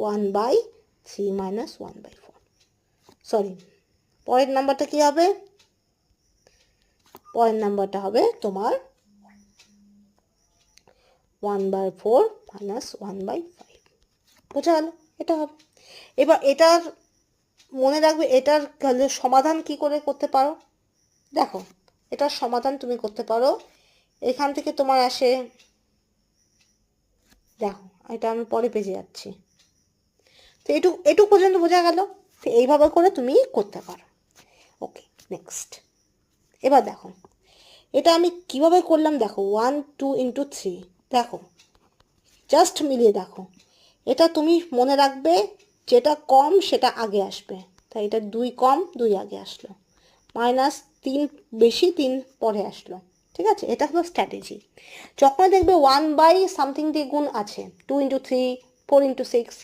1/3 minus 1/4। Sorry, পরের নাম্বারটা কি হবে? পরের নাম্বারটা হবে তোমার 1/4 মাইনাস 1/5। বোঝা গেল? এটা হবে। এবার এটার মনে রাখবে, এটার সমাধান কি করে করতে পারো। দেখো, এটার সমাধান তুমি করতে পারো, এখান থেকে তোমার আসে, দেখো এটা আমি পরে পেজে যাচ্ছি। তো এটুকু পর্যন্ত বোঝা গেল। তো এইভাবে করে তুমি করতে পারো। ওকে, নেক্সট। এবার দেখো এটা আমি কিভাবে করলাম। দেখো 1 2 ইন্টু 3, দেখো জাস্ট মিলিয়ে দেখো। এটা তুমি মনে রাখবে, যেটা কম সেটা আগে আসবে। তাই এটা 2 কম 2 আগে আসলো, মাইনাস 3 বেশি 3 পরে আসলো। ঠিক আছে, এটা হলো স্ট্র্যাটেজি। যখন দেখবে 1 বাই সামথিং দিয়ে গুণ আছে, 2 ইন্টু 3 4 ইন্টু 6,